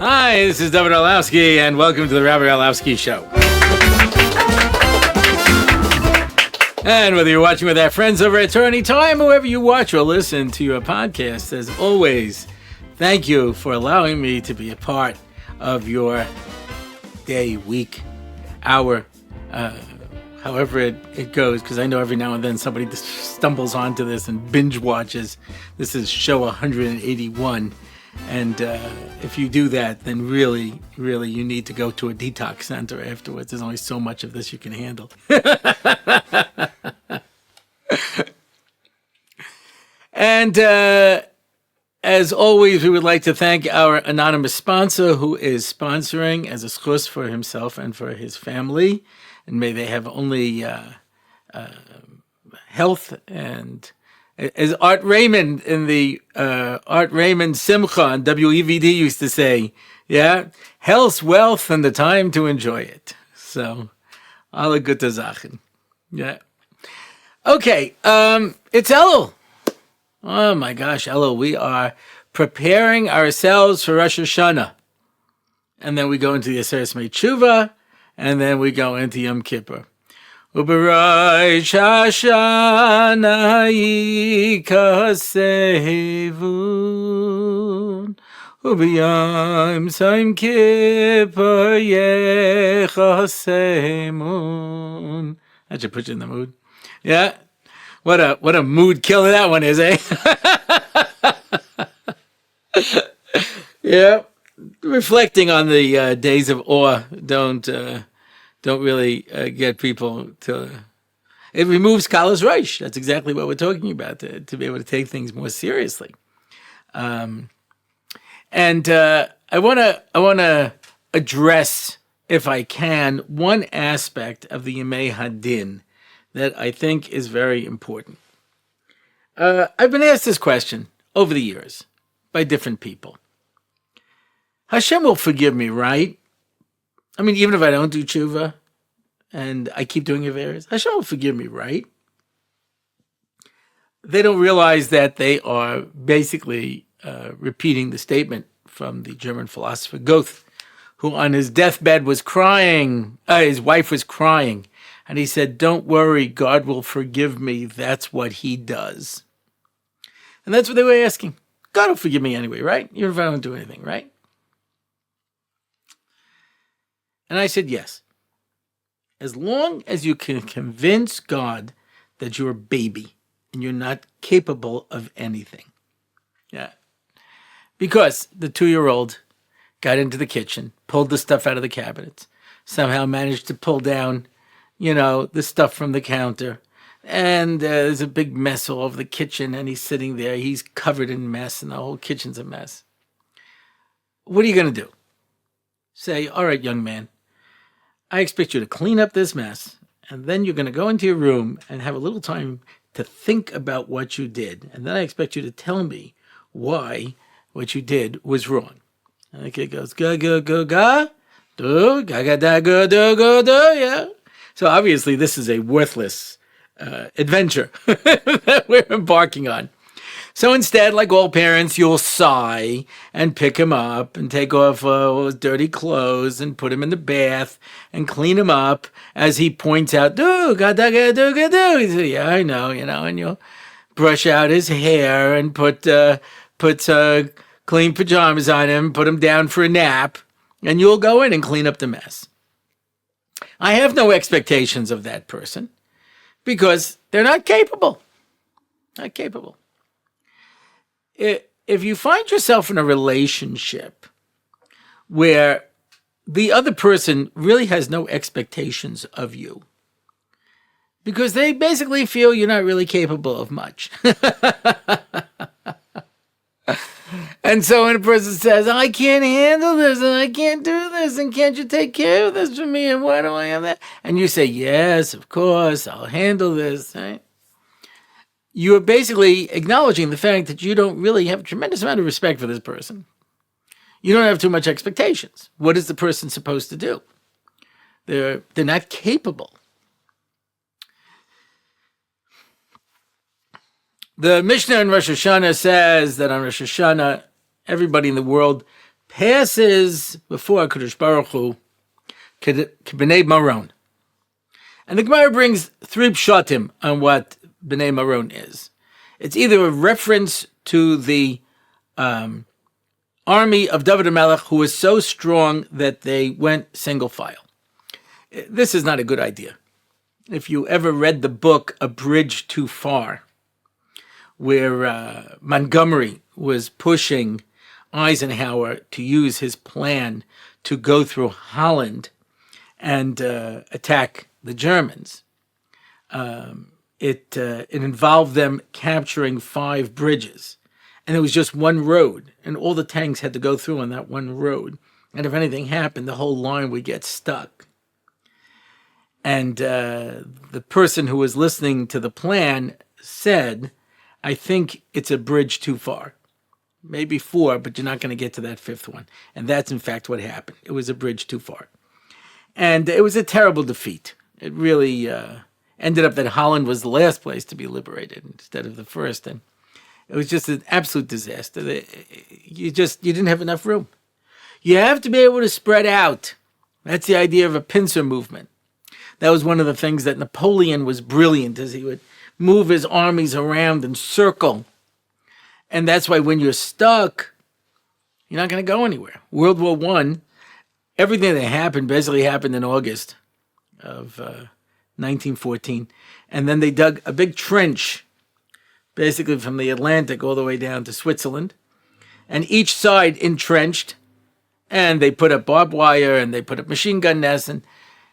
Hi, this is David Orlofsky, and welcome to the Rabbi Orlofsky Show. And whether you're watching with our friends over at Torah Anytime, or wherever you watch or listen to your podcast, as always, thank you for allowing me to be a part of your day, week, hour, however it goes, because I know every now and then somebody just stumbles onto this and binge watches. This is show 181. And if you do that, then really, really, you need to go to a detox center afterwards. There's only so much of this you can handle. And as always, we would like to thank our anonymous sponsor who is sponsoring as a schus for himself and for his family. And may they have only health and... As Art Raymond in the Art Raymond Simcha on WEVD used to say, yeah, health, wealth, and the time to enjoy it. So, alle gute Sachen. Yeah. Okay, it's Elul. Oh my gosh, Elul. We are preparing ourselves for Rosh Hashanah. And then we go into the Aseret Tshuva, and then we go into Yom Kippur. Uberosh Hashanah yikasevun Ubeyom Yom Kippur yechasemun. That should put you in the mood. Yeah. What a mood killer that one is, eh? Yeah. Reflecting on the days of awe don't really get people to... It removes Kalas Reish. That's exactly what we're talking about, to be able to take things more seriously. I want to address, if I can, one aspect of the Yemei Hadin that I think is very important. I've been asked this question over the years by different people. Hashem will forgive me, right? I mean, even if I don't do tshuva and I keep doing Averis, Hashem will forgive me, right? They don't realize that they are basically repeating the statement from the German philosopher Goethe, who on his deathbed was crying, his wife was crying, and he said, "Don't worry, God will forgive me. That's what he does." And that's what they were asking. God will forgive me anyway, right? Even if I don't do anything, right? And I said, yes. As long as you can convince God that you're a baby and you're not capable of anything. Yeah. Because the 2-year-old got into the kitchen, pulled the stuff out of the cabinets, somehow managed to pull down, the stuff from the counter. And there's a big mess all over the kitchen, and he's sitting there. He's covered in mess, and the whole kitchen's a mess. What are you going to do? Say, all right, young man, I expect you to clean up this mess, and then you're going to go into your room and have a little time to think about what you did. And then I expect you to tell me why what you did was wrong. And the kid goes, ga, ga, ga, ga, do, ga, ga, da, go, do, yeah. So obviously this is a worthless adventure that we're embarking on. So instead, like all parents, you'll sigh and pick him up and take off his dirty clothes and put him in the bath and clean him up as he points out, do, ga, da, ga, do, ga, do. He says, yeah, I know, and you'll brush out his hair and put clean pajamas on him, put him down for a nap, and you'll go in and clean up the mess. I have no expectations of that person because they're not capable. Not capable. If you find yourself in a relationship where the other person really has no expectations of you because they basically feel you're not really capable of much. And so when a person says, I can't handle this and I can't do this and can't you take care of this for me and why do I have that? And you say, yes, of course, I'll handle this, right? You are basically acknowledging the fact that you don't really have a tremendous amount of respect for this person. You don't have too much expectations. What is the person supposed to do? They're not capable. The Mishnah in Rosh Hashanah says that on Rosh Hashanah, everybody in the world passes before HaKadosh Baruch Hu B'nei Maron. And the Gemara brings 3 pshatim on what B'nei Maron is. It's either a reference to the army of Dovid Melech, who was so strong that they went single file. This is not a good idea. If you ever read the book A Bridge Too Far, where Montgomery was pushing Eisenhower to use his plan to go through Holland and attack the Germans, it involved them capturing 5 bridges. And it was just one road, and all the tanks had to go through on that one road. And if anything happened, the whole line would get stuck. And the person who was listening to the plan said, I think it's a bridge too far. Maybe 4, but you're not going to get to that 5th one. And that's, in fact, what happened. It was a bridge too far. And it was a terrible defeat. It really ended up that Holland was the last place to be liberated instead of the first. And it was just an absolute disaster. You didn't have enough room. You have to be able to spread out. That's the idea of a pincer movement. That was one of the things that Napoleon was brilliant, as he would move his armies around and circle. And that's why when you're stuck, you're not going to go anywhere. World War I, everything that happened basically happened in August of 1914. And then they dug a big trench, basically from the Atlantic all the way down to Switzerland. And each side entrenched. And they put up barbed wire and they put up machine gun nests. And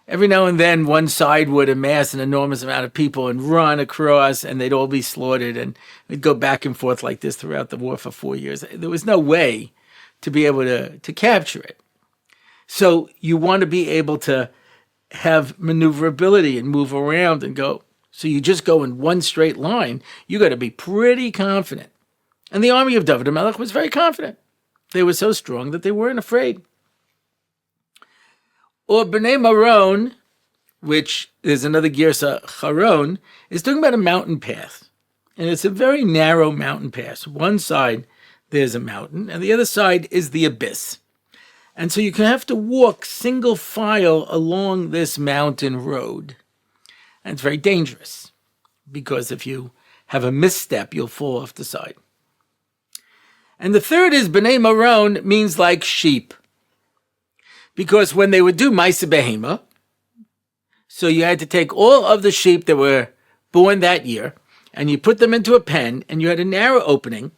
every now and then one side would amass an enormous amount of people and run across, and they'd all be slaughtered. And we'd go back and forth like this throughout the war for 4 years. There was no way to be able to capture it. So you want to be able to have maneuverability and move around and go. So you just go in one straight line. You got to be pretty confident. And the army of Dovid Melech was very confident. They were so strong that they weren't afraid. Or B'nai Maron, which is another Girsa Charon, is talking about a mountain path. And it's a very narrow mountain path. One side, there's a mountain, and the other side is the abyss. And so you can have to walk single file along this mountain road. And it's very dangerous, because if you have a misstep, you'll fall off the side. And the third is B'nai Maron, means like sheep. Because when they would do Maisa Behema, so you had to take all of the sheep that were born that year, and you put them into a pen, and you had a narrow opening,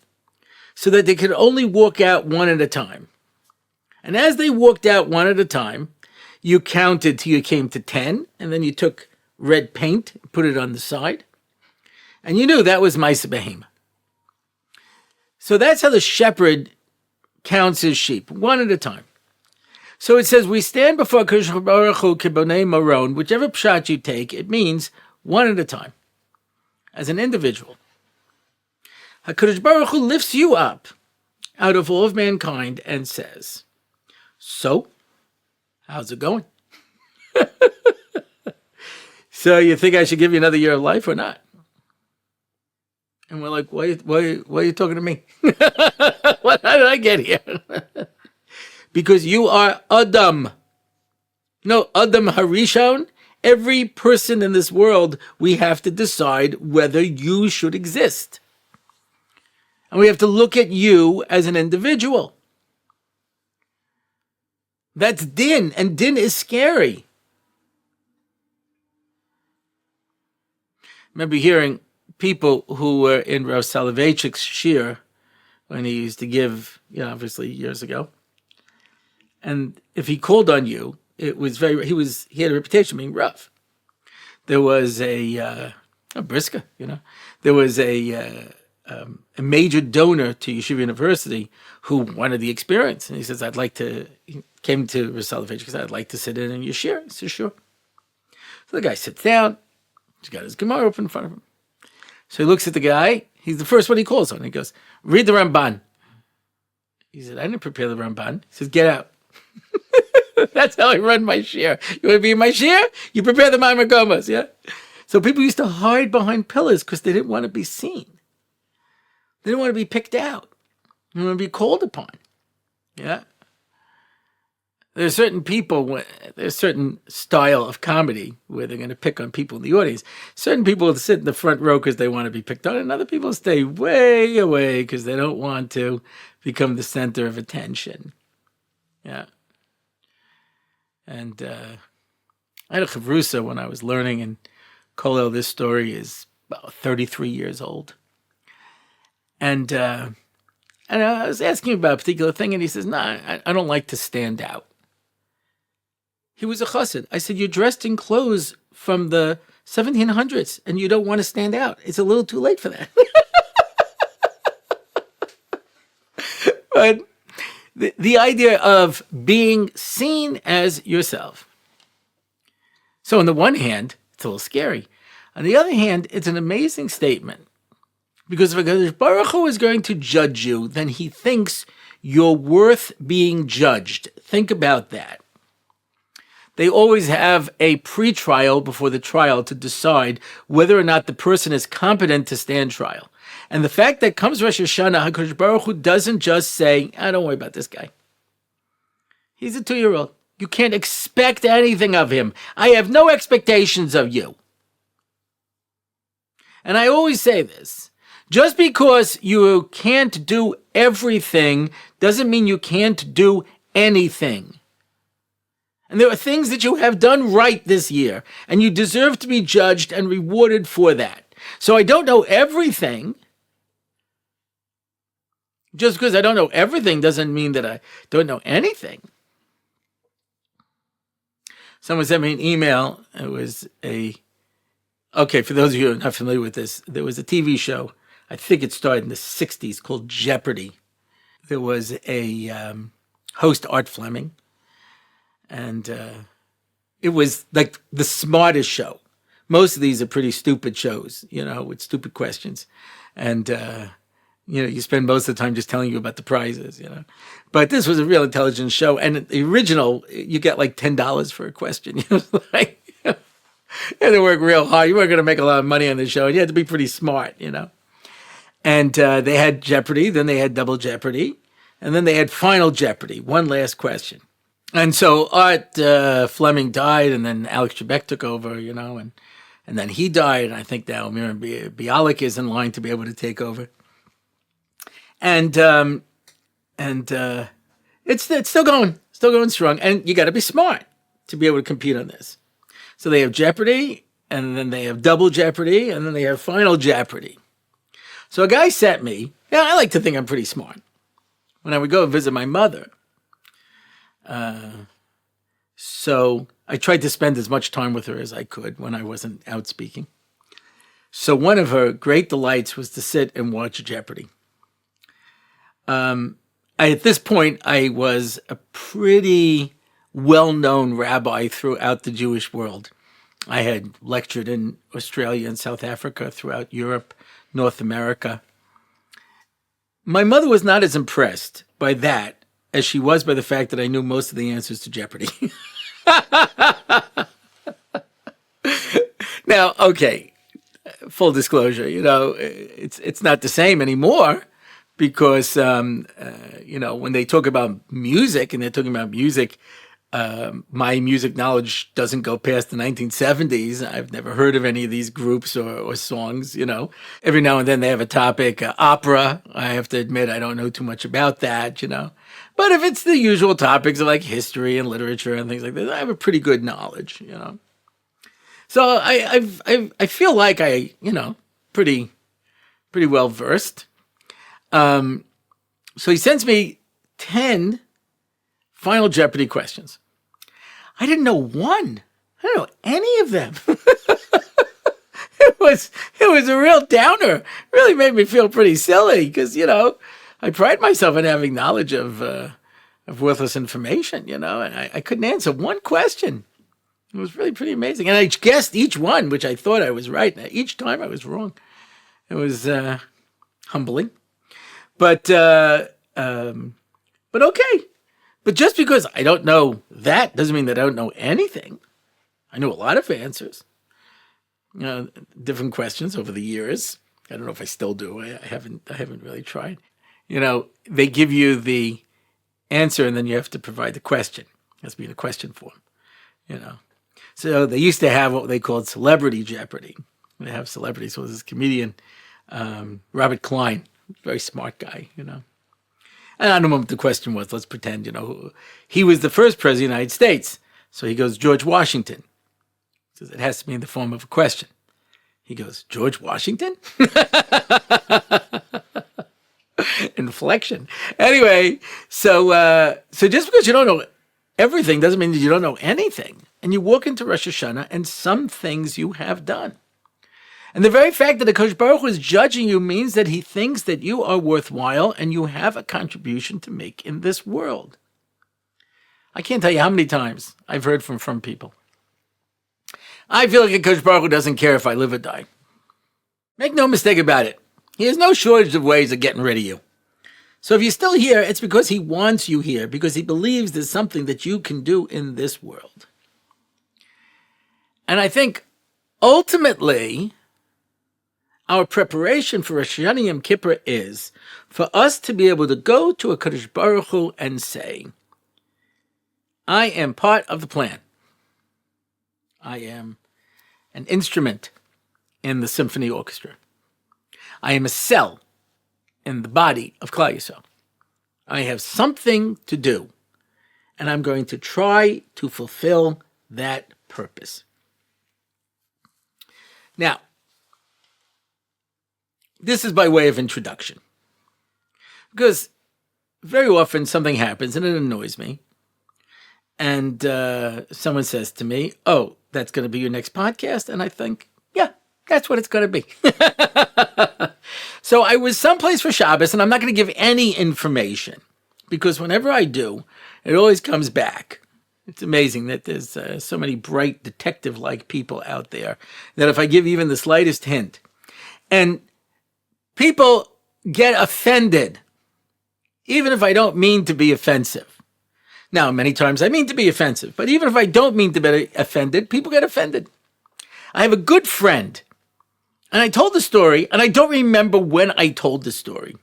so that they could only walk out one at a time. And as they walked out one at a time, you counted till you came to 10, and then you took red paint, put it on the side, and you knew that was Maisa Behema. So that's how the shepherd counts his sheep, one at a time. So it says, we stand before Kosher Baruch Hu Kibonei Maron, whichever pshat you take, it means one at a time, as an individual. HaKadosh Baruch Hu lifts you up out of all of mankind and says, so, how's it going? So you think I should give you another year of life or not? And we're like, why are you talking to me? How did I get here? Because you are Adam. No, Adam Harishon. Every person in this world, we have to decide whether you should exist. And we have to look at you as an individual. That's din, and din is scary. I remember hearing people who were in Rav Soloveitchik's shir when he used to give, obviously years ago. And if he called on you, it was he had a reputation of being rough. There was a brisker, There was a major donor to Yeshiva University who wanted the experience. And he says, he came to Rav Soloveitchik and said, I'd like to sit in your shir. He says, sure. So the guy sits down. He's got his Gemara open in front of him. So he looks at the guy. He's the first one he calls on. He goes, read the Ramban. He said, I didn't prepare the Ramban. He says, get out. That's how I run my shir. You want to be in my shir? You prepare the Ma'amar Gomas, yeah? So people used to hide behind pillars because they didn't want to be seen. They didn't want to be picked out. They didn't want to be called upon. Yeah? There's certain people, there's certain style of comedy where they're going to pick on people in the audience. Certain people sit in the front row because they want to be picked on, and other people stay way away because they don't want to become the center of attention. Yeah. And I had a chavrusa when I was learning, and Kolel, this story is about 33 years old. And I was asking him about a particular thing, and he says, no, I don't like to stand out. He was a chassid. I said, you're dressed in clothes from the 1700s, and you don't want to stand out. It's a little too late for that. But the idea of being seen as yourself. So on the one hand, it's a little scary. On the other hand, it's an amazing statement. Because if HaKadosh Baruch Hu is going to judge you, then he thinks you're worth being judged. Think about that. They always have a pre-trial before the trial to decide whether or not the person is competent to stand trial. And the fact that comes Rosh Hashanah, HaKadosh Baruch Hu doesn't just say, don't worry about this guy. He's a 2-year-old. You can't expect anything of him. I have no expectations of you. And I always say this. Just because you can't do everything doesn't mean you can't do anything. And there are things that you have done right this year, and you deserve to be judged and rewarded for that. So I don't know everything. Just because I don't know everything doesn't mean that I don't know anything. Someone sent me an email. It was for those of you who are not familiar with this, there was a TV show, I think it started in the 60s, called Jeopardy. There was a host, Art Fleming, and it was like the smartest show. Most of these are pretty stupid shows, with stupid questions. And, you spend most of the time just telling you about the prizes, But this was a real intelligent show. And the original, you get like $10 for a question. You had to work real hard. You weren't going to make a lot of money on the show. And you had to be pretty smart, And they had Jeopardy, then they had Double Jeopardy, and then they had Final Jeopardy, one last question. And so Art Fleming died, and then Alex Trebek took over, and then he died, and I think now Miriam Bialik is in line to be able to take over. And it's still going strong, and you got to be smart to be able to compete on this. So they have Jeopardy, and then they have Double Jeopardy, and then they have Final Jeopardy. So a guy sent me, I like to think I'm pretty smart, when I would go visit my mother. So I tried to spend as much time with her as I could when I wasn't out speaking. So one of her great delights was to sit and watch Jeopardy. At this point, I was a pretty well-known rabbi throughout the Jewish world. I had lectured in Australia and South Africa, throughout Europe, North America. My mother was not as impressed by that as she was by the fact that I knew most of the answers to Jeopardy. Now, okay, full disclosure, it's not the same anymore because, when they talk about music and they're talking about music, my music knowledge doesn't go past the 1970s. I've never heard of any of these groups or songs, Every now and then they have a topic, opera. I have to admit I don't know too much about that, But if it's the usual topics of like history and literature and things like that, I have a pretty good knowledge, So I feel like I, pretty well versed. So he sends me 10 Final Jeopardy questions. I didn't know one. I didn't know any of them. It was a real downer. Really made me feel pretty silly because, I pride myself in having knowledge of worthless information, and I couldn't answer one question. It was really pretty amazing. And I guessed each one, which I thought I was right. And each time I was wrong. It was humbling. But okay. But just because I don't know that doesn't mean that I don't know anything. I know a lot of answers. Different questions over the years. I don't know if I still do. I haven't really tried. They give you the answer and then you have to provide the question. Has been a question for him, So they used to have what they called Celebrity Jeopardy. They have celebrities. So this comedian, Robert Klein, very smart guy, And I don't know what the question was. Let's pretend, he was the first president of the United States. So he goes, George Washington. He says, it has to be in the form of a question. He goes, George Washington? Inflection. Anyway, so just because you don't know everything doesn't mean that you don't know anything. And you walk into Rosh Hashanah and some things you have done. And the very fact that the Kosher Baruch Hu is judging you means that he thinks that you are worthwhile and you have a contribution to make in this world. I can't tell you how many times I've heard from people. I feel like a Kosher Baruch Hu doesn't care if I live or die. Make no mistake about it. He has no shortage of ways of getting rid of you. So if you're still here, it's because he wants you here, because he believes there's something that you can do in this world. And I think ultimately, our preparation for Rosh Hashanah Yom Kippur is for us to be able to go to a Kadosh Baruch Hu and say, I am part of the plan. I am an instrument in the symphony orchestra. I am a cell in the body of Klal Yisrael. I have something to do, and I'm going to try to fulfill that purpose. Now, this is by way of introduction, because very often something happens and it annoys me, and someone says to me, oh, that's going to be your next podcast, and I think, yeah, that's what it's going to be. So I was someplace for Shabbos, and I'm not going to give any information, because whenever I do, it always comes back. It's amazing that there's so many bright detective-like people out there that if I give even the slightest hint, and people get offended, even if I don't mean to be offensive. Now, many times I mean to be offensive, but even if I don't mean to be offended, people get offended. I have a good friend, and I told the story, and I don't remember when I told the story,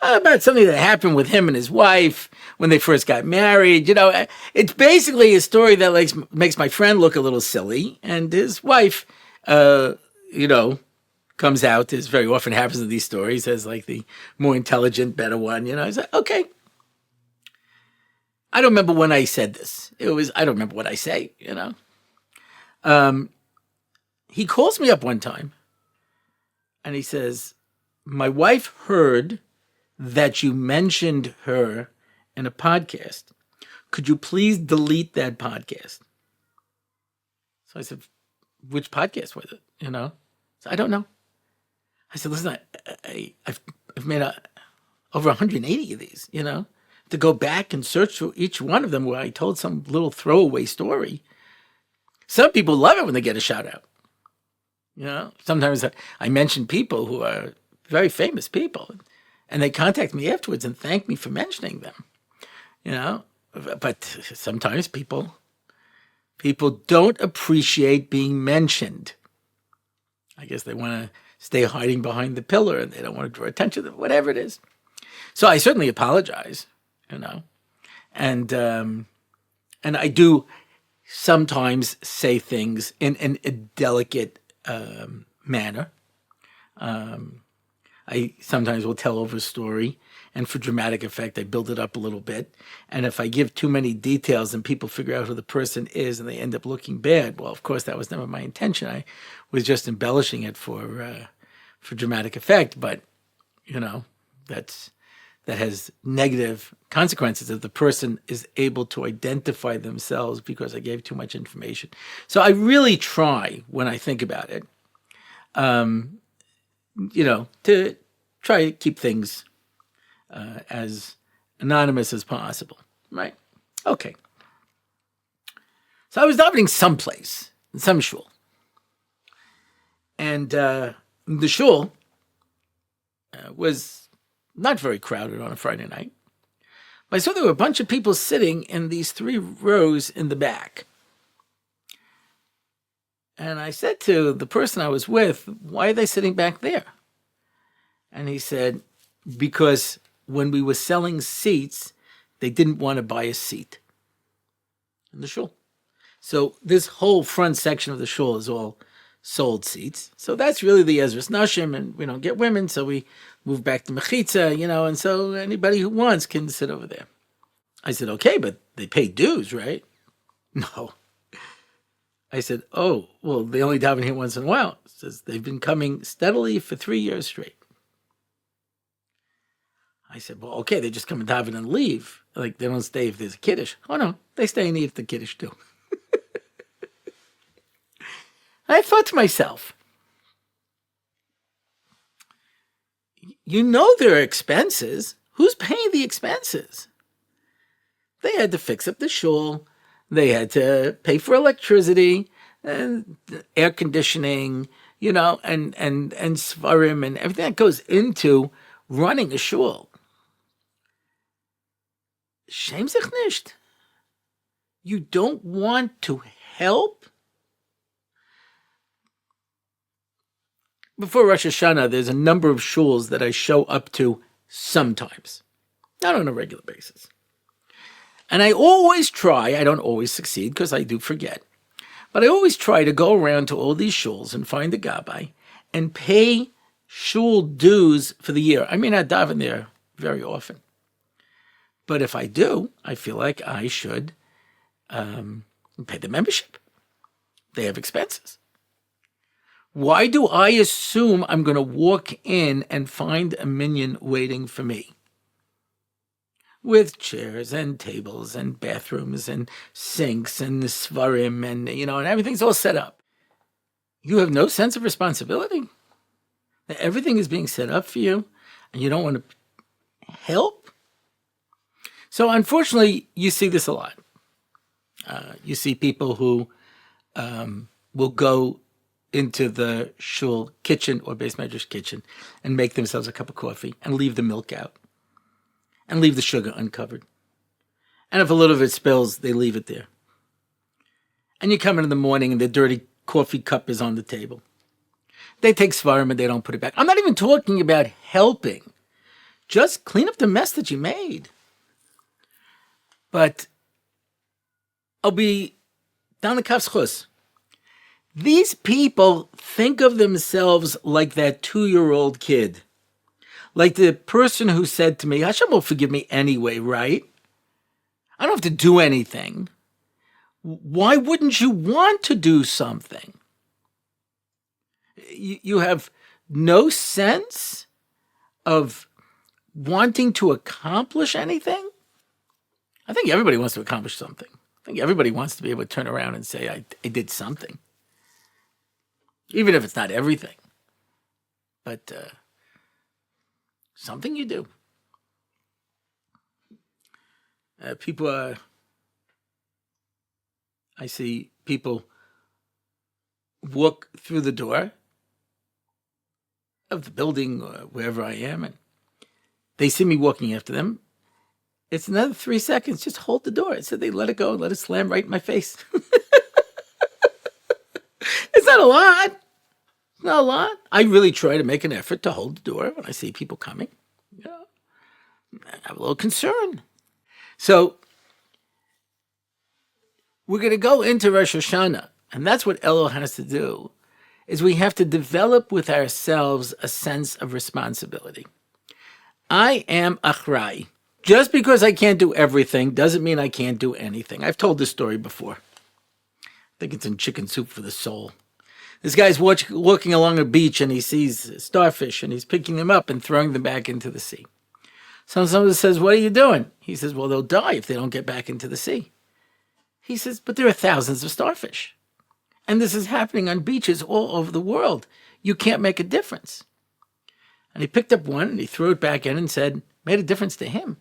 about something that happened with him and his wife when they first got married. It's basically a story that makes my friend look a little silly, and his wife, comes out, as very often happens in these stories, as like the more intelligent, better one. I said, okay. I don't remember when I said this. I don't remember what I say, He calls me up one time, and he says, my wife heard that you mentioned her in a podcast. Could you please delete that podcast? So I said, which podcast was it? So I don't know. I said, listen, I've made over 180 of these, to go back and search for each one of them where I told some little throwaway story. Some people love it when they get a shout out. Sometimes I mention people who are very famous people, and they contact me afterwards and thank me for mentioning them. But sometimes people don't appreciate being mentioned. I guess they want to stay hiding behind the pillar and they don't want to draw attention to them, whatever it is. So I certainly apologize, and I do sometimes say things in a delicate manner. I sometimes will tell over a story, and for dramatic effect, I build it up a little bit. And if I give too many details and people figure out who the person is and they end up looking bad, well, of course, that was never my intention. I was just embellishing it for dramatic effect. But, that has negative consequences if the person is able to identify themselves because I gave too much information. So I really try, when I think about it, to try to keep things as anonymous as possible, right? Okay. So I was davening someplace, in some shul. And the shul was not very crowded on a Friday night. But I saw there were a bunch of people sitting in these 3 rows in the back. And I said to the person I was with, why are they sitting back there? And he said, because when we were selling seats, they didn't want to buy a seat. in the shul. So this whole front section of the shul is all sold seats. So that's really the Ezras Nashim, and we don't get women, so we move back to Mechitza, and so anybody who wants can sit over there. I said, okay, but they pay dues, right? No. I said, oh, well, they only daven here once in a while. It says they've been coming steadily for 3 years straight. I said, well, okay, they just come and daven and leave. Like, they don't stay if there's a kiddush. Oh, no, they stay and eat if the kiddush do. I thought to myself, there are expenses. Who's paying the expenses? They had to fix up the shul. They had to pay for electricity and air conditioning, and svarim and everything that goes into running a shul. Shame sich nicht. You don't want to help? Before Rosh Hashanah, there's a number of shuls that I show up to sometimes, not on a regular basis. And I always try, I don't always succeed because I do forget, but I always try to go around to all these shuls and find a gabbai and pay shul dues for the year. I may not daven there very often, but if I do, I feel like I should pay the membership. They have expenses. Why do I assume I'm going to walk in and find a minyan waiting for me? With chairs and tables and bathrooms and sinks and svarim and everything's all set up. You have no sense of responsibility. That everything is being set up for you and you don't want to help. So unfortunately, you see this a lot. You see people who will go into the shul kitchen or beis medrash kitchen and make themselves a cup of coffee and leave the milk out and leave the sugar uncovered. And if a little of it spills, they leave it there. And you come in the morning and the dirty coffee cup is on the table. They take svarim and they don't put it back. I'm not even talking about helping. Just clean up the mess that you made. But I'll be down the kaf schus. These people think of themselves like that 2-year-old kid. Like the person who said to me, Hashem will forgive me anyway, right? I don't have to do anything. Why wouldn't you want to do something? You have no sense of wanting to accomplish anything? I think everybody wants to accomplish something. I think everybody wants to be able to turn around and say, I did something. Even if it's not everything. But something you do. I see people walk through the door of the building or wherever I am, and they see me walking after them. It's another 3 seconds. Just hold the door. So they let it go, let it slam right in my face. It's not a lot. It's not a lot. I really try to make an effort to hold the door when I see people coming. I have a little concern. So we're going to go into Rosh Hashanah, and that's what Elul has to do, is we have to develop with ourselves a sense of responsibility. I am achrai. Just because I can't do everything doesn't mean I can't do anything. I've told this story before. I think it's in Chicken Soup for the Soul. This guy's walking along a beach and he sees starfish and he's picking them up and throwing them back into the sea. So someone says, what are you doing? He says, well, they'll die if they don't get back into the sea. He says, but there are thousands of starfish. And this is happening on beaches all over the world. You can't make a difference. And he picked up one and he threw it back in and said, made a difference to him.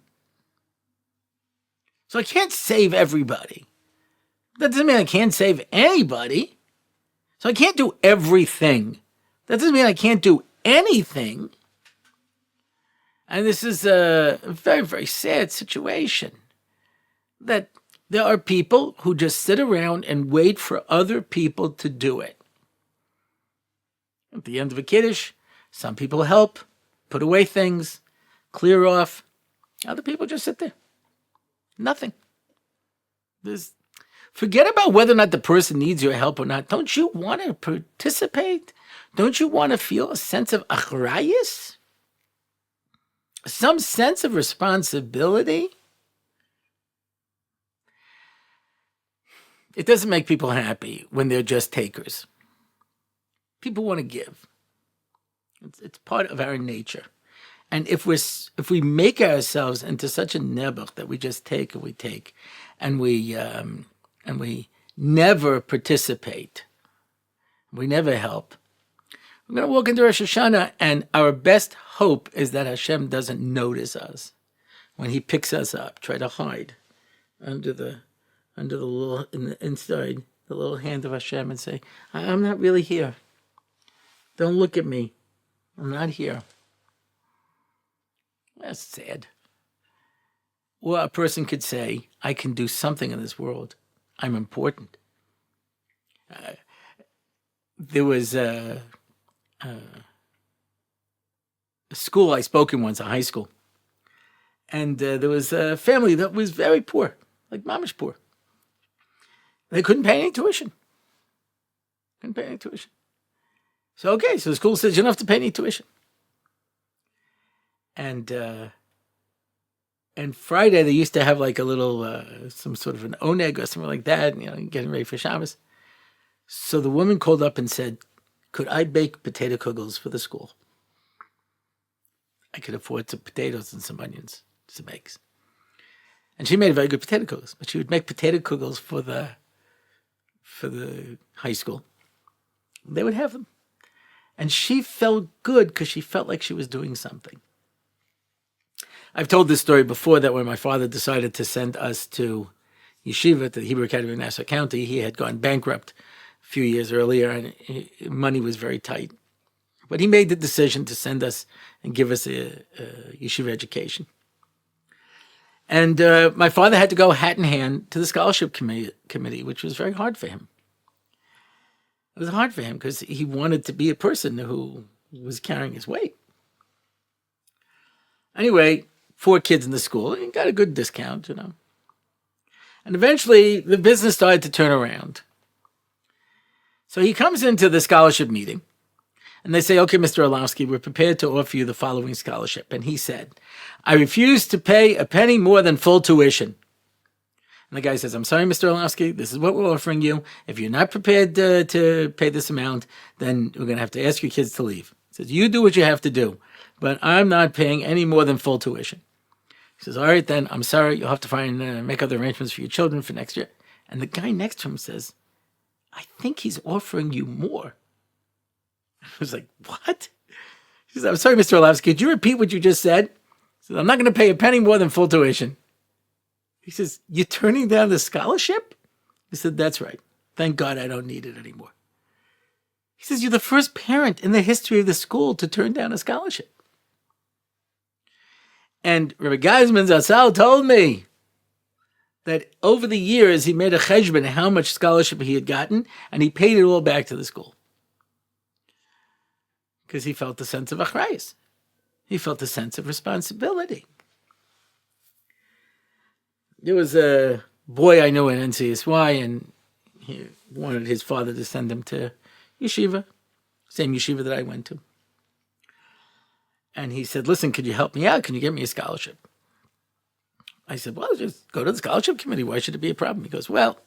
So I can't save everybody. That doesn't mean I can't save anybody. So I can't do everything. That doesn't mean I can't do anything. And this is a very, very sad situation. That there are people who just sit around and wait for other people to do it. At the end of a kiddush, some people help, put away things, clear off. Other people just sit there. Nothing. Forget about whether or not the person needs your help or not. Don't you want to participate? Don't you want to feel a sense of achrayus? Some sense of responsibility? It doesn't make people happy when they're just takers. People want to give. It's part of our nature. And if we make ourselves into such a nebuch that we just take and we take, and we never participate, we never help, we're going to walk into Rosh Hashanah, and our best hope is that Hashem doesn't notice us when He picks us up. Try to hide under the little inside the little hand of Hashem and say, "I'm not really here. Don't look at me. I'm not here." That's sad. Or a person could say, "I can do something in this world. I'm important." There was a school I spoke in once, a high school. And there was a family that was very poor, like mamish poor. They couldn't pay any tuition. So the school says you don't have to pay any tuition. And Friday they used to have like a little, some sort of an oneg or something like that, getting ready for Shabbos. So the woman called up and said, "Could I bake potato kugels for the school? I could afford some potatoes and some onions, some eggs." And she made very good potato kugels, but she would make potato kugels for the high school. They would have them. And she felt good because she felt like she was doing something. I've told this story before, that when my father decided to send us to yeshiva, to the Hebrew Academy of Nassau County, he had gone bankrupt a few years earlier, and money was very tight. But he made the decision to send us and give us a yeshiva education. And my father had to go hat in hand to the scholarship committee, which was very hard for him. It was hard for him because he wanted to be a person who was carrying his weight. Anyway, 4 kids in the school, he got a good discount, And eventually the business started to turn around. So he comes into the scholarship meeting, and they say, "Okay, Mr. Orlofsky, we're prepared to offer you the following scholarship." And he said, "I refuse to pay a penny more than full tuition." And the guy says, "I'm sorry, Mr. Orlofsky, this is what we're offering you. If you're not prepared to pay this amount, then we're going to have to ask your kids to leave." He says, "You do what you have to do, but I'm not paying any more than full tuition." He says, "All right, then, I'm sorry. You'll have to make other arrangements for your children for next year." And the guy next to him says, "I think he's offering you more." I was like, "What?" He says, "I'm sorry, Mr. Orlofsky, could you repeat what you just said?" He says, "I'm not going to pay a penny more than full tuition." He says, "You're turning down the scholarship?" He said, "That's right. Thank God I don't need it anymore." He says, "You're the first parent in the history of the school to turn down a scholarship." And Rabbi Geisman Zatzal told me that over the years he made a cheshbon how much scholarship he had gotten, and he paid it all back to the school. Because he felt a sense of achrayus. He felt a sense of responsibility. There was a boy I knew in NCSY, and he wanted his father to send him to yeshiva, same yeshiva that I went to. And he said, "Listen, could you help me out? Can you get me a scholarship?" I said, "Well, just go to the scholarship committee. Why should it be a problem?" He goes, "Well,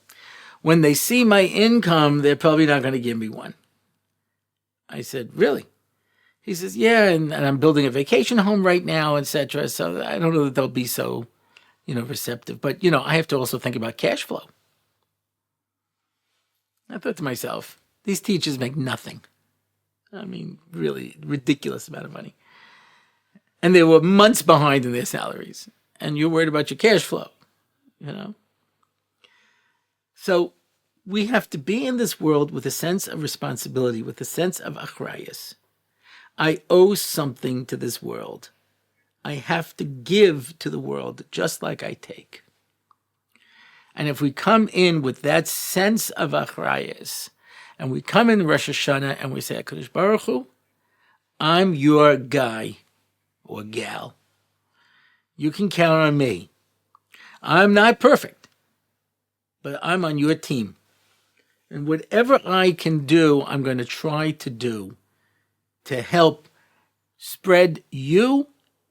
when they see my income, they're probably not going to give me one." I said, "Really?" He says, "Yeah, and I'm building a vacation home right now, etc. So I don't know that they'll be so, receptive. But, I have to also think about cash flow." I thought to myself, these teachers make nothing. I mean, really ridiculous amount of money. And they were months behind in their salaries. And you're worried about your cash flow, So we have to be in this world with a sense of responsibility, with a sense of achrayus. I owe something to this world. I have to give to the world just like I take. And if we come in with that sense of achrayus, and we come in Rosh Hashanah and we say, HaKadosh Baruch Hu, I'm your guy or gal. You can count on me. I'm not perfect. but I'm on your team. And whatever I can do, I'm going to try to do to help spread you,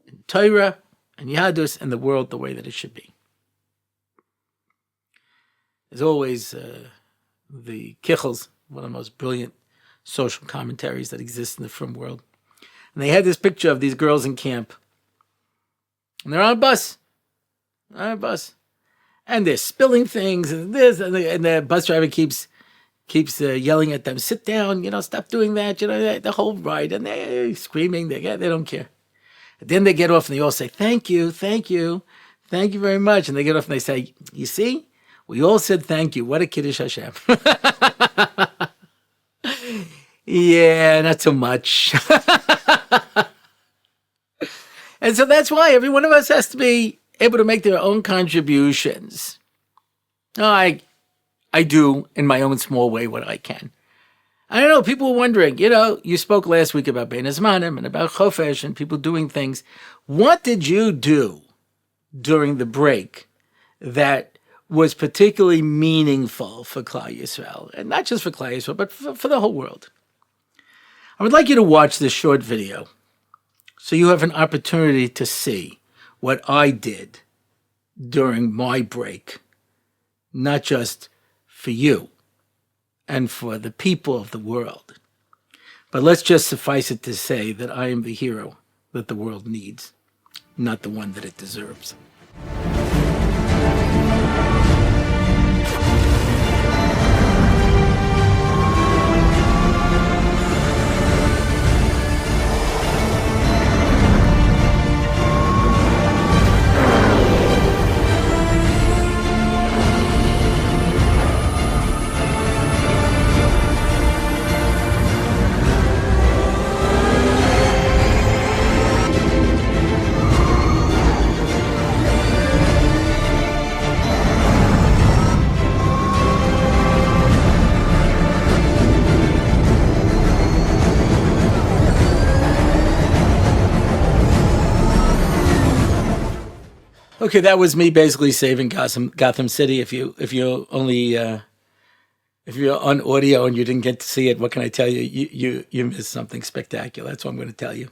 and Torah, and Yadus, and the world the way that it should be. As always, the Kichels, one of the most brilliant social commentaries that exist in the frum world. And they had this picture of these girls in camp. And they're on a bus. And they're spilling things and this, and the bus driver keeps yelling at them, sit down, stop doing that, the whole ride. And they're screaming, they don't care. And then they get off and they all say, thank you very much. And they get off and they say, you see, we all said thank you. What a Kiddush Hashem. Yeah, not so much. And so that's why every one of us has to be able to make their own contributions. I do in my own small way what I can. I don't know, people were wondering, you spoke last week about Bein Hazmanim and about Chofesh and people doing things. What did you do during the break that was particularly meaningful for Klal Yisrael? And not just for Klal Yisrael, but for the whole world. I would like you to watch this short video so you have an opportunity to see what I did during my break, not just for you and for the people of the world, but let's just suffice it to say that I am the hero that the world needs, not the one that it deserves. Okay, that was me basically saving Gotham City. If you're on audio and you didn't get to see it, what can I tell you? You missed something spectacular. That's what I'm going to tell you.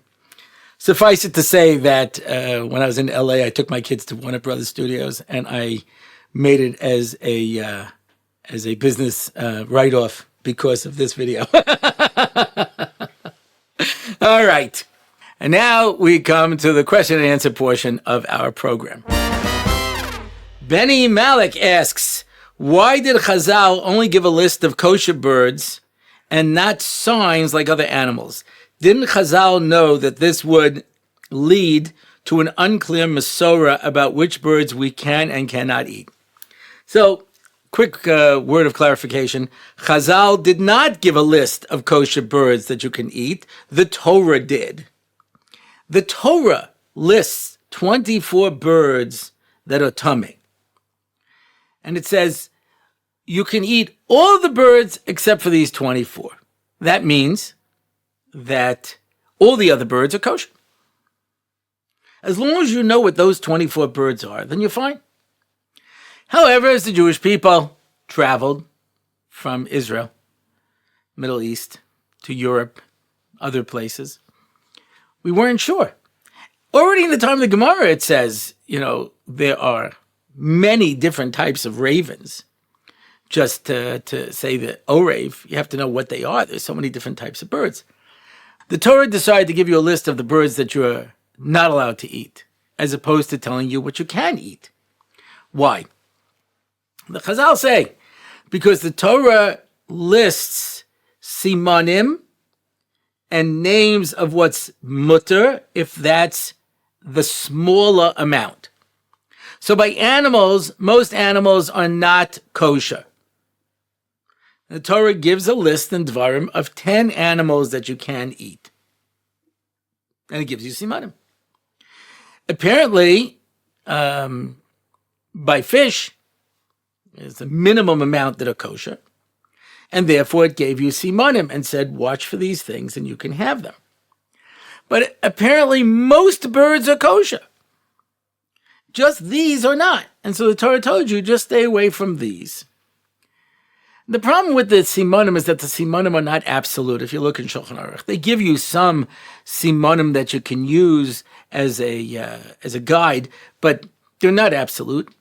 Suffice it to say that when I was in LA, I took my kids to Warner Brothers Studios and I made it as a business write-off because of this video. All right. And now we come to the question and answer portion of our program. Benni Malek asks, why did Chazal only give a list of kosher birds and not signs like other animals? Didn't Chazal know that this would lead to an unclear mesorah about which birds we can and cannot eat? So, quick word of clarification. Chazal did not give a list of kosher birds that you can eat. The Torah did. The Torah lists 24 birds that are tummy. And it says, you can eat all the birds except for these 24. That means that all the other birds are kosher. As long as you know what those 24 birds are, then you're fine. However, as the Jewish people traveled from Israel, Middle East, to Europe, other places, we weren't sure. Already in the time of the Gemara, it says, there are many different types of ravens. Just to say the orave, you have to know what they are. There's so many different types of birds. The Torah decided to give you a list of the birds that you're not allowed to eat, as opposed to telling you what you can eat. Why? The Chazal say, because the Torah lists simanim and names of what's mutter, if that's the smaller amount. So by animals, most animals are not kosher. The Torah gives a list in Dvarim of 10 animals that you can eat. And it gives you simanim. Apparently, by fish, there's a minimum amount that are kosher. And therefore it gave you simanim and said, watch for these things and you can have them. But apparently most birds are kosher. just these or not. And so the Torah told you, just stay away from these. The problem with the simonim is that the simonim are not absolute. If you look in Shulchan Aruch, they give you some simonim that you can use as a guide, but they're not absolute.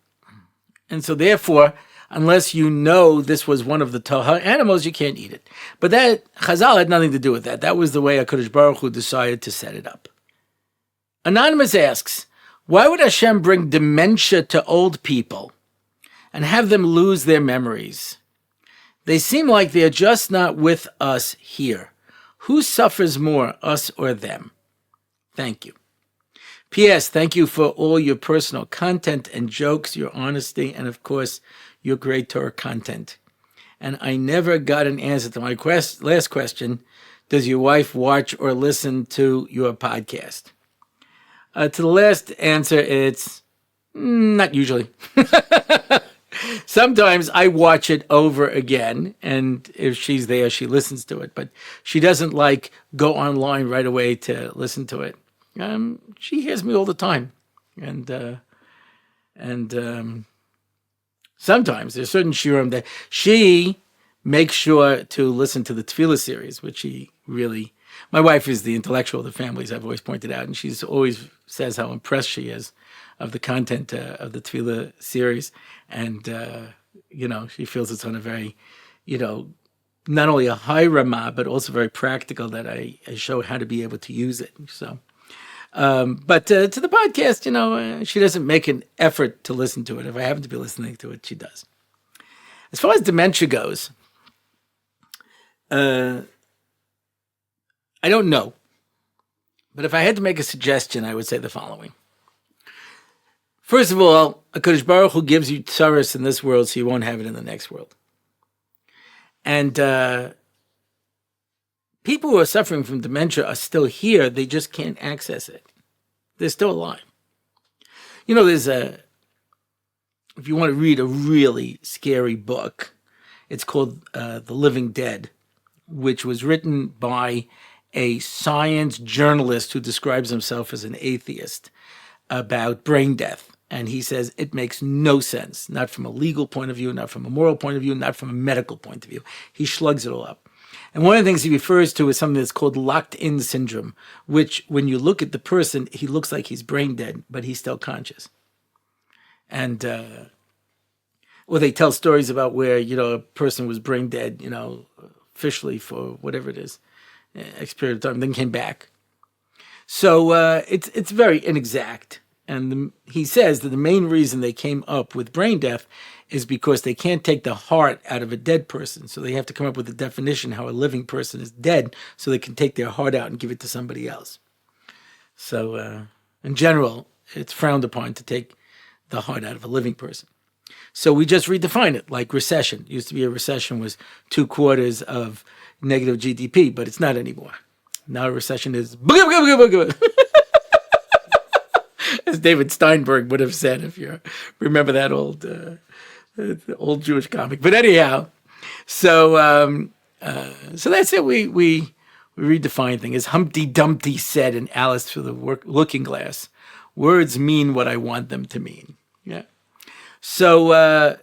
And so therefore, unless you know this was one of the Torah animals, you can't eat it. But that Chazal had nothing to do with that. That was the way HaKadosh Baruch Hu decided to set it up. Anonymous asks, why would Hashem bring dementia to old people and have them lose their memories? They seem like they're just not with us here. Who suffers more, us or them? Thank you. P.S. Thank you for all your personal content and jokes, your honesty, and of course, your great Torah content. And I never got an answer to my last question. Does your wife watch or listen to your podcast? To the last answer, it's not usually. Sometimes I watch it over again, and if she's there, she listens to it. But she doesn't go online right away to listen to it. She hears me all the time, and sometimes there's certain shiurim that she makes sure to listen to the tefillah series, which she really. My wife is the intellectual of the family, as I've always pointed out, and she's always says how impressed she is of the content of the tefillah series, and she feels it's on a very, not only a high ramah but also very practical that I show how to be able to use it. So. But to the podcast, she doesn't make an effort to listen to it. If I happen to be listening to it, she does. As far as dementia goes, I don't know. But if I had to make a suggestion, I would say the following. First of all, HaKadosh Baruch Hu gives you tsaros in this world so you won't have it in the next world. And people who are suffering from dementia are still here. They just can't access it. They're still alive. There's if you want to read a really scary book, it's called The Living Dead, which was written by a science journalist who describes himself as an atheist about brain death. And he says it makes no sense, not from a legal point of view, not from a moral point of view, not from a medical point of view. He slugs it all up. And one of the things he refers to is something that's called locked-in syndrome, which when you look at the person, he looks like he's brain dead, but he's still conscious. And, they tell stories about where, a person was brain dead, officially for whatever it is, X period of time, then came back. So it's very inexact. And he says that the main reason they came up with brain death is because they can't take the heart out of a dead person. So they have to come up with a definition how a living person is dead so they can take their heart out and give it to somebody else. So in general, it's frowned upon to take the heart out of a living person. So we just redefine it, like recession. It used to be a recession was 2/4 of negative GDP, but it's not anymore. Now a recession is as David Steinberg would have said, if you remember that old Jewish comic. But anyhow, so that's it. We redefine things. As Humpty Dumpty said in Alice Through the Looking Glass, words mean what I want them to mean. Yeah. So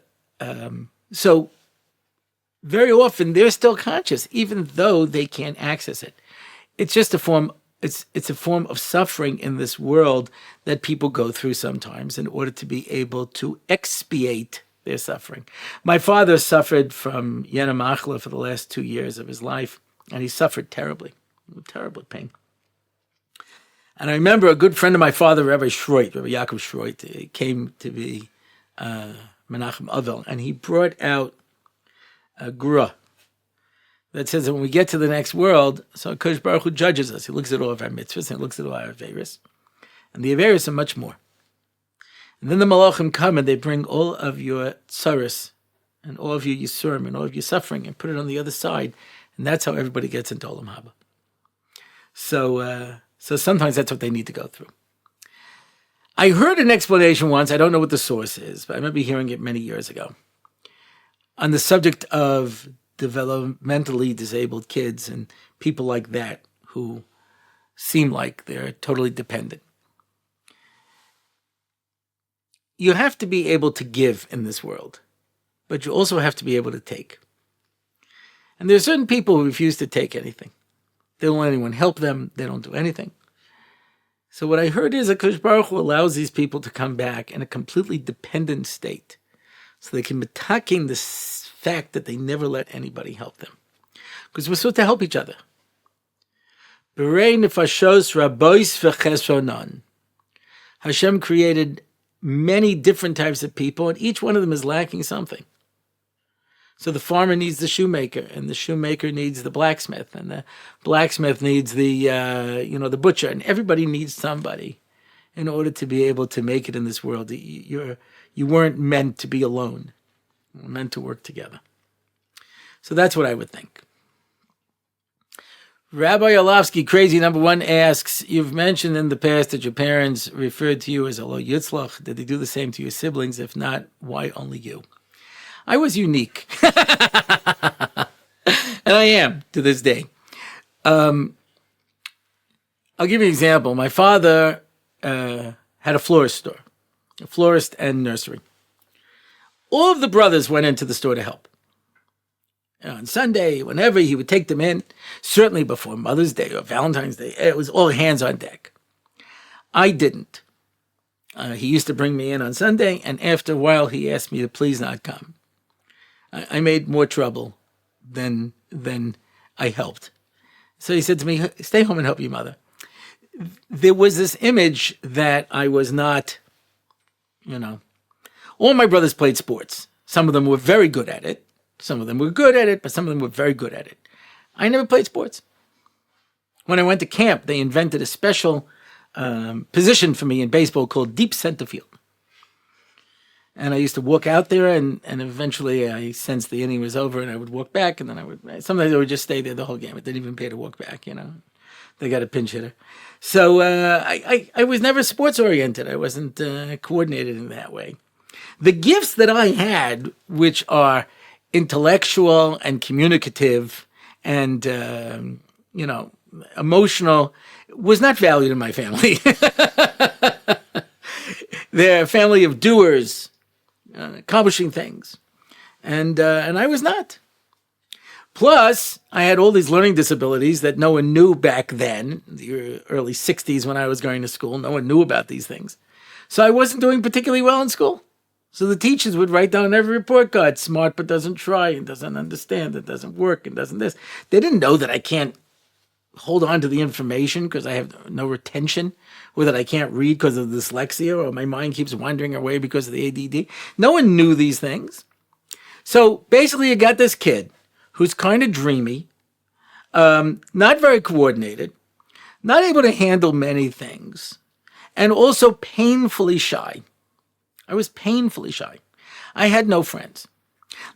very often they're still conscious, even though they can't access it. It's just a form. It's a form of suffering in this world that people go through sometimes in order to be able to expiate their suffering. My father suffered from Yena Machla for the last 2 years of his life, and he suffered terribly, terrible pain. And I remember a good friend of my father, Rabbi Yaakov Shroit, came to be Menachem Avel, and he brought out a grua that says that when we get to the next world, so Kosher Baruch Hu judges us. He looks at all of our mitzvahs and he looks at all our averos. And the averos are much more. And then the malachim come and they bring all of your tsaros and all of your yisurim and all of your suffering and put it on the other side. And that's how everybody gets into Olam Haba. So sometimes that's what they need to go through. I heard an explanation once, I don't know what the source is, but I remember hearing it many years ago, on the subject of developmentally disabled kids and people like that who seem like they're totally dependent. you have to be able to give in this world, but you also have to be able to take. And there are certain people who refuse to take anything. They don't let anyone help them. They don't do anything. So what I heard is that Kosher Baruch Hu allows these people to come back in a completely dependent state, so they can be taking the fact that they never let anybody help them. Because we're supposed to help each other. Hashem created many different types of people, and each one of them is lacking something. So the farmer needs the shoemaker, and the shoemaker needs the blacksmith, and the blacksmith needs the butcher, and everybody needs somebody in order to be able to make it in this world. You weren't meant to be alone. You were meant to work together. So that's what I would think. Rabbi Orlofsky, crazy number one, asks, you've mentioned in the past that your parents referred to you as a yutzlach. Did they do the same to your siblings? If not, why only you? I was unique. And I am to this day. I'll give you an example. My father had a florist store, a florist and nursery. All of the brothers went into the store to help. On Sunday, whenever he would take them in, certainly before Mother's Day or Valentine's Day, it was all hands on deck. I didn't. He used to bring me in on Sunday, and after a while, he asked me to please not come. I made more trouble than I helped. So he said to me, stay home and help your mother. There was this image that I was not, all my brothers played sports. Some of them were very good at it. Some of them were good at it, but some of them were very good at it. I never played sports. When I went to camp, they invented a special position for me in baseball called deep center field. And I used to walk out there, and eventually I sensed the inning was over, and I would walk back, and then sometimes I would just stay there the whole game. It didn't even pay to walk back, They got a pinch hitter. So I was never sports-oriented. I wasn't coordinated in that way. The gifts that I had, which are intellectual and communicative and, emotional, was not valued in my family. They're a family of doers, accomplishing things. And I was not. Plus, I had all these learning disabilities that no one knew back then, the early 60s when I was going to school. No one knew about these things. So I wasn't doing particularly well in school. So the teachers would write down on every report card, smart but doesn't try and doesn't understand, it doesn't work and doesn't this. They didn't know that I can't hold on to the information because I have no retention, or that I can't read because of dyslexia, or my mind keeps wandering away because of the ADD. No one knew these things. So basically you got this kid who's kind of dreamy, not very coordinated, not able to handle many things, and also painfully shy. I was painfully shy. I had no friends.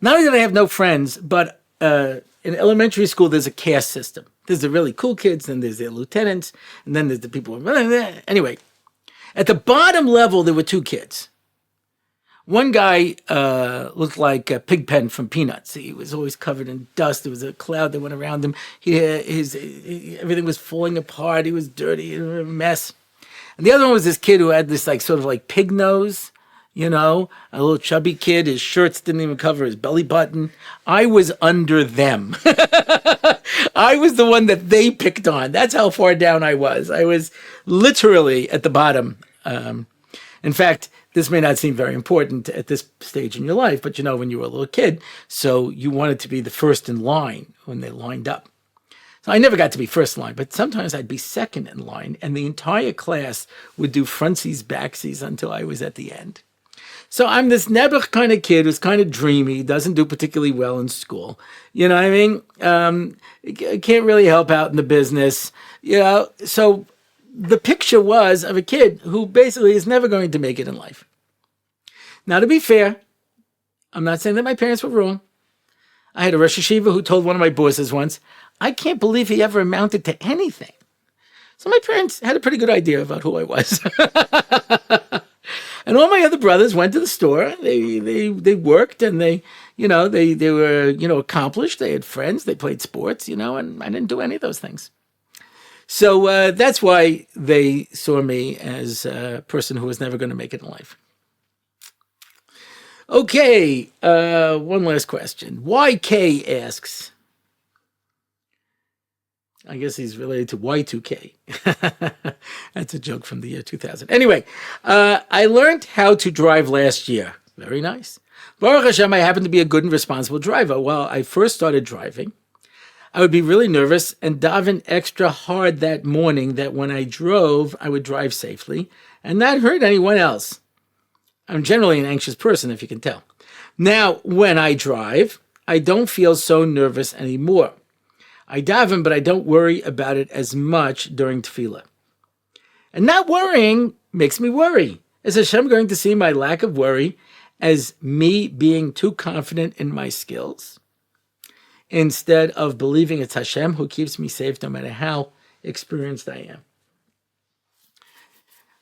Not only did I have no friends, but in elementary school, there's a caste system. There's the really cool kids, then there's the lieutenants, and then there's the people. Anyway, at the bottom level, there were two kids. One guy looked like Pigpen from Peanuts. He was always covered in dust. There was a cloud that went around him. Everything was falling apart. He was dirty, a mess. And the other one was this kid who had this sort of pig nose. A little chubby kid. His shirts didn't even cover his belly button. I was under them. I was the one that they picked on. That's how far down I was. I was literally at the bottom. In fact, this may not seem very important at this stage in your life, but when you were a little kid, so you wanted to be the first in line when they lined up. So I never got to be first in line, but sometimes I'd be second in line, and the entire class would do frontsies, backsies until I was at the end. So I'm this Nebuch kind of kid who's kind of dreamy, doesn't do particularly well in school. You know what I mean? Can't really help out in the business. So the picture was of a kid who basically is never going to make it in life. Now, to be fair, I'm not saying that my parents were wrong. I had a Rosh Yeshiva who told one of my bosses once, I can't believe he ever amounted to anything. So my parents had a pretty good idea about who I was. And all my other brothers went to the store. They worked, and they were accomplished. They had friends. They played sports, and I didn't do any of those things. So that's why they saw me as a person who was never going to make it in life. Okay, one last question. YK asks, I guess he's related to Y2K. That's a joke from the year 2000. Anyway, I learned how to drive last year. Very nice. Baruch Hashem, I happen to be a good and responsible driver. While I first started driving, I would be really nervous and daven extra hard that morning that when I drove, I would drive safely and not hurt anyone else. I'm generally an anxious person, if you can tell. Now, when I drive, I don't feel so nervous anymore. I daven, but I don't worry about it as much during tefillah. And not worrying makes me worry. Is Hashem going to see my lack of worry as me being too confident in my skills, instead of believing it's Hashem who keeps me safe no matter how experienced I am?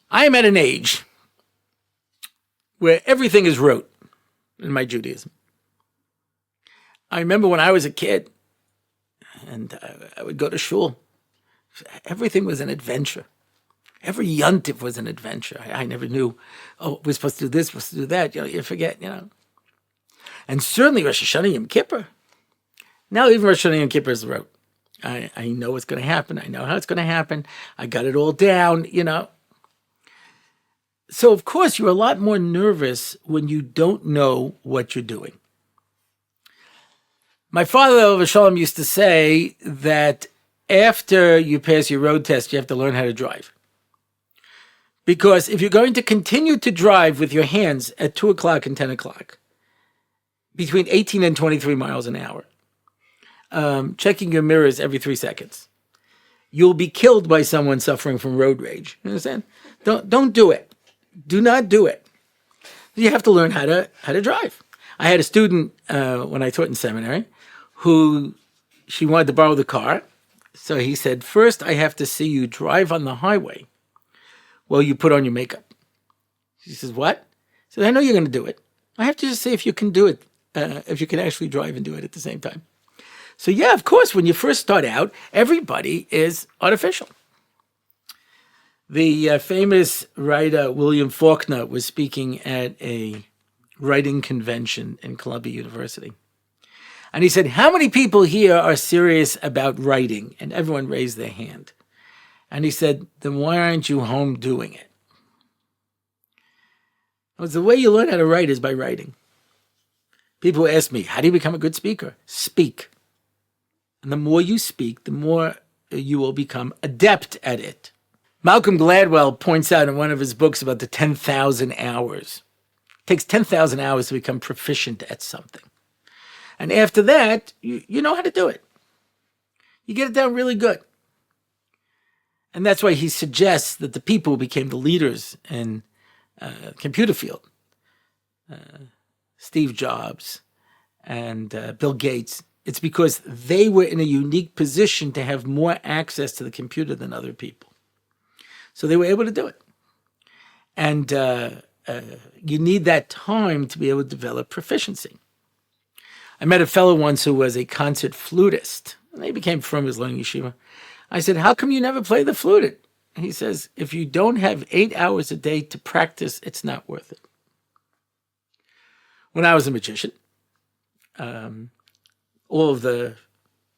I am at an age where everything is rote in my Judaism. I remember when I was a kid and I would go to shul, everything was an adventure. Every yontif was an adventure. I never knew, we're supposed to do this, we're supposed to do that. You forget, And certainly Rosh Hashanah Yom Kippur. Now even Rosh Hashanah Yom Kippur is rote. I know what's going to happen. I know how it's going to happen. I got it all down, So, of course, you're a lot more nervous when you don't know what you're doing. My father, Over Shalom, used to say that after you pass your road test, you have to learn how to drive. Because if you're going to continue to drive with your hands at 2 o'clock and 10 o'clock, between 18 and 23 miles an hour, checking your mirrors every 3 seconds, you'll be killed by someone suffering from road rage. You understand? Don't do it. Do not do it. You have to learn how to drive. I had a student when I taught in seminary who she wanted to borrow the car. So he said, first I have to see you drive on the highway while you put on your makeup. She says, what? I said, I know you're going to do it. I have to just see if you can do it, if you can actually drive and do it at the same time. So yeah, of course, when you first start out, everybody is artificial. The famous writer William Faulkner was speaking at a writing convention in Columbia University. And he said, how many people here are serious about writing? And everyone raised their hand. And he said, then why aren't you home doing it? Well, the way you learn how to write is by writing. People ask me, how do you become a good speaker? Speak. And the more you speak, the more you will become adept at it. Malcolm Gladwell points out in one of his books about the 10,000 hours. It takes 10,000 hours to become proficient at something. And after that, you know how to do it. You get it down really good. And that's why he suggests that the people who became the leaders in the computer field, Steve Jobs and Bill Gates, it's because they were in a unique position to have more access to the computer than other people. So they were able to do it. And you need that time to be able to develop proficiency. I met a fellow once who was a concert flutist. And he became from his learning yeshiva. I said, how come you never play the flute? He says, if you don't have 8 hours a day to practice, it's not worth it. When I was a magician, all of the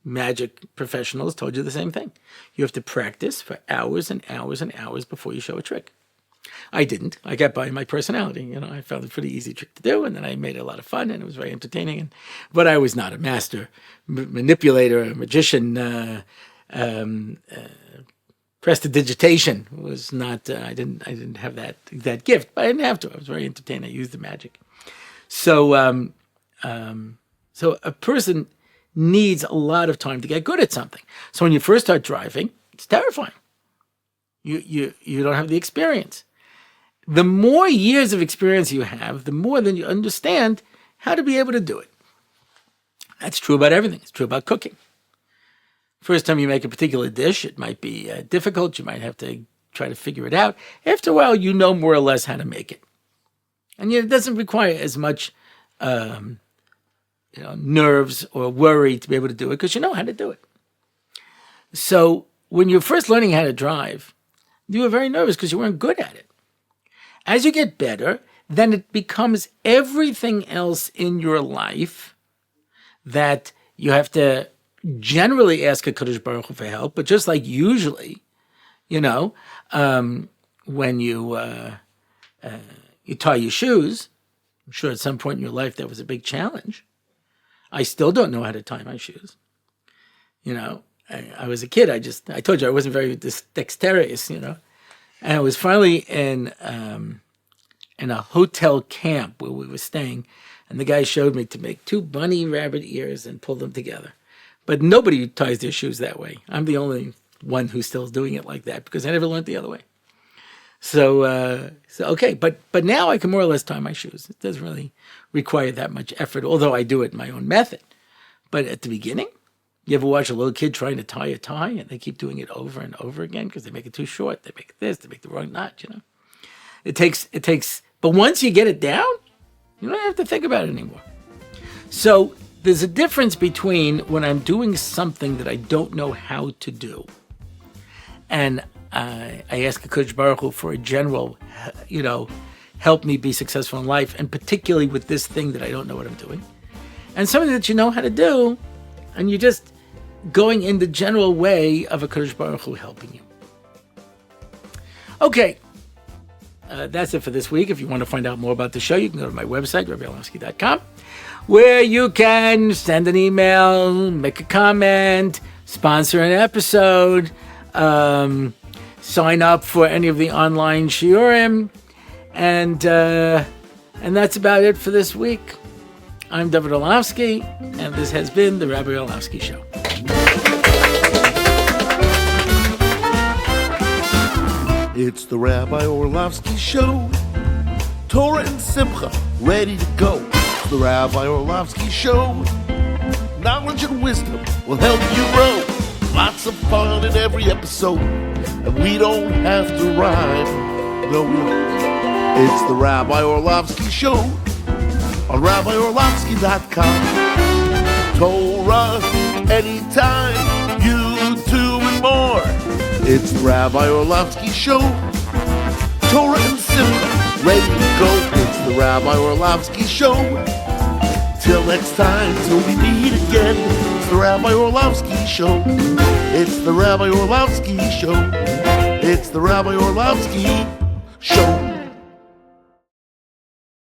magic professionals told you the same thing. You have to practice for hours and hours and hours before you show a trick. I didn't. I got by my personality. I found it a pretty easy trick to do, and then I made it a lot of fun, and it was very entertaining. But I was not a master manipulator, a magician. Prestidigitation was not. I didn't have that gift, but I didn't have to. I was very entertained. I used the magic. So a person needs a lot of time to get good at something. So when you first start driving, it's terrifying. You don't have the experience. The more years of experience you have, the more then you understand how to be able to do it. That's true about everything. It's true about cooking. First time you make a particular dish, it might be difficult. You might have to try to figure it out. After a while, you know more or less how to make it. And it doesn't require as much nerves or worry to be able to do it because you know how to do it. So when you're first learning how to drive, you were very nervous because you weren't good at it. As you get better, then it becomes everything else in your life that you have to generally ask a Kodesh Baruch Hu for help. But just like usually, when you tie your shoes, I'm sure at some point in your life that was a big challenge. I still don't know how to tie my shoes. I was a kid. I told you I wasn't very dexterous, And I was finally in a hotel camp where we were staying, and the guy showed me to make 2 bunny rabbit ears and pull them together. But nobody ties their shoes that way. I'm the only one who's still doing it like that because I never learned the other way. So okay, but now I can more or less tie my shoes. It doesn't really require that much effort, although I do it in my own method. But at the beginning, you ever watch a little kid trying to tie a tie, and they keep doing it over and over again because they make it too short. They make this, they make the wrong knot. It takes. But once you get it down, you don't have to think about it anymore. So there's a difference between when I'm doing something that I don't know how to do, and I ask a Kodesh Baruch Hu for a general, help me be successful in life, and particularly with this thing that I don't know what I'm doing, and something that you know how to do, and you're just going in the general way of a Kodesh Baruch Hu helping you. Okay, that's it for this week. If you want to find out more about the show, you can go to my website, rabbiorlofsky.com, where you can send an email, make a comment, sponsor an episode, sign up for any of the online shiurim, and that's about it for this week. I'm David Orlofsky, and this has been the Rabbi Orlofsky Show. It's the Rabbi Orlofsky Show. Torah and Simcha, ready to go. It's the Rabbi Orlofsky Show. Knowledge and wisdom will help you grow. Lots of fun in every episode, and we don't have to rhyme. No, it's the Rabbi Orlofsky Show on RabbiOrlofsky.com. Torah anytime, YouTube and more. It's the Rabbi Orlofsky Show. Torah and Simcha, ready to go. It's the Rabbi Orlofsky Show. Till next time, till we meet again. It's the Rabbi Orlofsky Show. It's the Rabbi Orlofsky Show. It's the Rabbi Orlofsky Show.